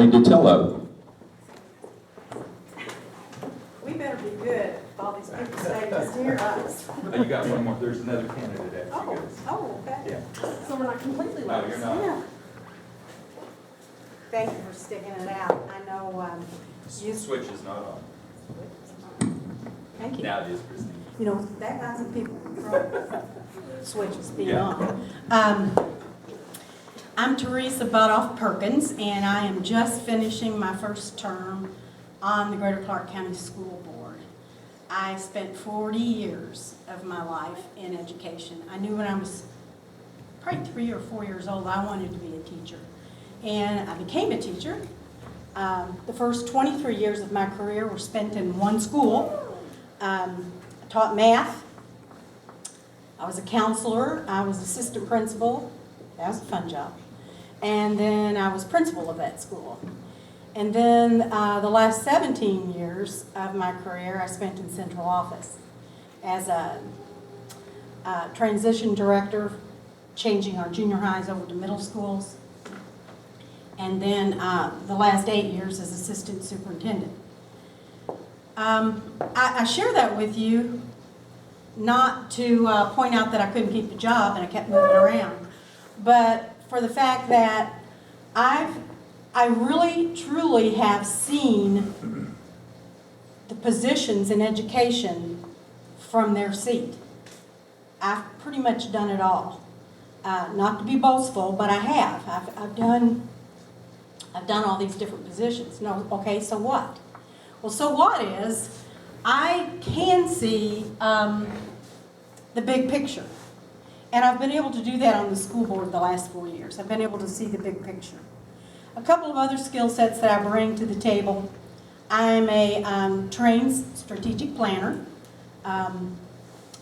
DeTillo. We better be good if all these people stay just hear us. Oh, you got one more, there's another candidate after you guys. Oh, okay. Yeah. So we're not completely No, lost. you're not. Yeah. Thank you for sticking it out. I know, you. Switch is not on. Thank you. Now it is, Christine. You know, that got some people control switches being Yeah. on. I'm Teresa Butoff Perkins, and I am just finishing my first term on the Greater Clark County School Board. I spent 40 years of my life in education. I knew when I was probably 3 or 4 years old I wanted to be a teacher, and I became a teacher. The first 23 years of my career were spent in one school. I taught math. I was a counselor. I was assistant principal. That was a fun job. And then I was principal of that school. And then the last 17 years of my career I spent in central office as a transition director, changing our junior highs over to middle schools. And then the last 8 years as assistant superintendent. I share that with you not to point out that I couldn't keep a job and I kept moving around, but for the fact that I really truly have seen the positions in education from their seat. I've pretty much done it all. Not to be boastful, but I have. I've done all these different positions. No, okay, so what? Well, so what is, I can see the big picture. And I've been able to do that on the school board the last 4 years. I've been able to see the big picture. A couple of other skill sets that I bring to the table. I'm a trained strategic planner,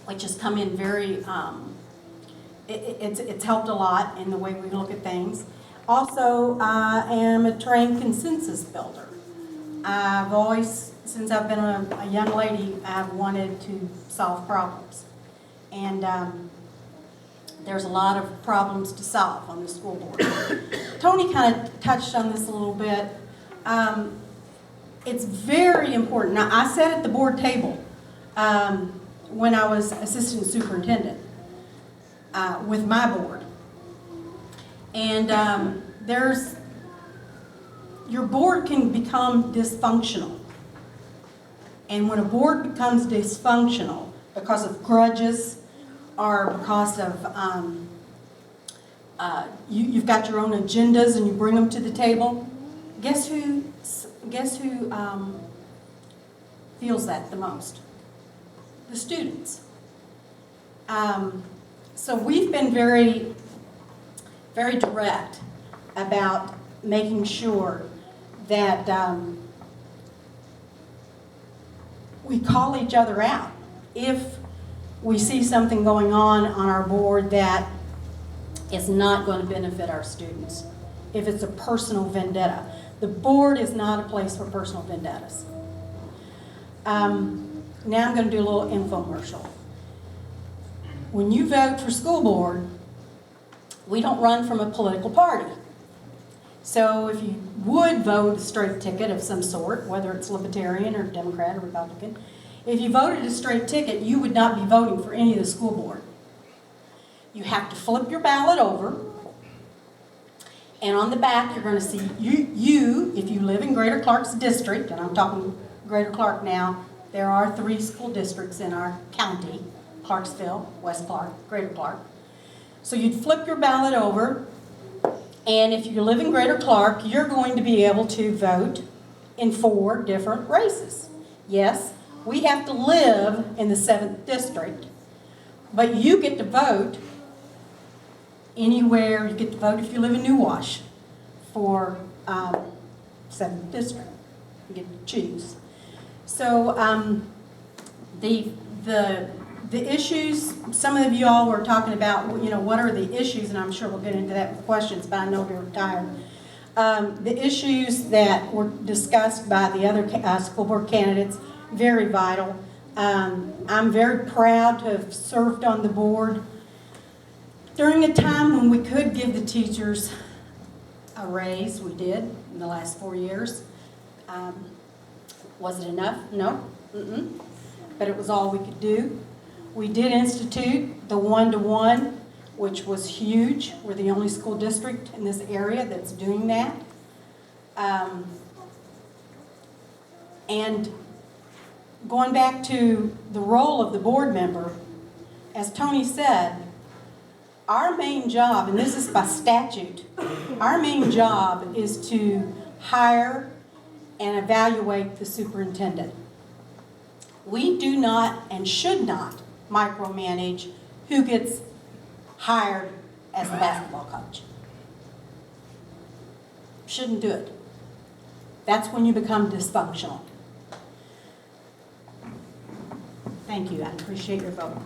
which has come in very, it's helped a lot in the way we look at things. Also, I am a trained consensus builder. I've always, since I've been a young lady, I've wanted to solve problems. And there's a lot of problems to solve on the school board. Tony kind of touched on this a little bit. It's very important. Now, I sat at the board table when I was assistant superintendent with my board. And your board can become dysfunctional. And when a board becomes dysfunctional because of grudges or because of you've got your own agendas and you bring them to the table, guess who feels that the most? The students. So we've been very, very direct about making sure that we call each other out if we see something going on our board that is not going to benefit our students. If it's a personal vendetta. The board is not a place for personal vendettas. Now I'm going to do a little infomercial. When you vote for school board, we don't run from a political party. So if you would vote a straight ticket of some sort, whether it's Libertarian or Democrat or Republican, if you voted a straight ticket, you would not be voting for any of the school board. You have to flip your ballot over, and on the back you're going to see you, if you live in Greater Clark's district, and I'm talking Greater Clark now, there are 3 school districts in our county, Clarksville, West Clark, Greater Clark. So you'd flip your ballot over, and if you live in Greater Clark, you're going to be able to vote in 4 different races. Yes, we have to live in the 7th district, but you get to vote anywhere. You get to vote if you live in New Wash for 7th district. You get to choose. So the issues, some of you all were talking about, you know, what are the issues, and I'm sure we'll get into that with questions, but I know you're tired. The issues that were discussed by the other school board candidates, very vital. I'm very proud to have served on the board during a time when we could give the teachers a raise, we did, in the last 4 years. Was it enough? No. But it was all we could do. We did institute the one-to-one, which was huge. We're the only school district in this area that's doing that. And going back to the role of the board member, as Tony said, our main job, and this is by statute, our main job is to hire and evaluate the superintendent. We do not and should not micromanage who gets hired as the basketball coach. Shouldn't do it. That's when you become dysfunctional. Thank you. I appreciate your vote.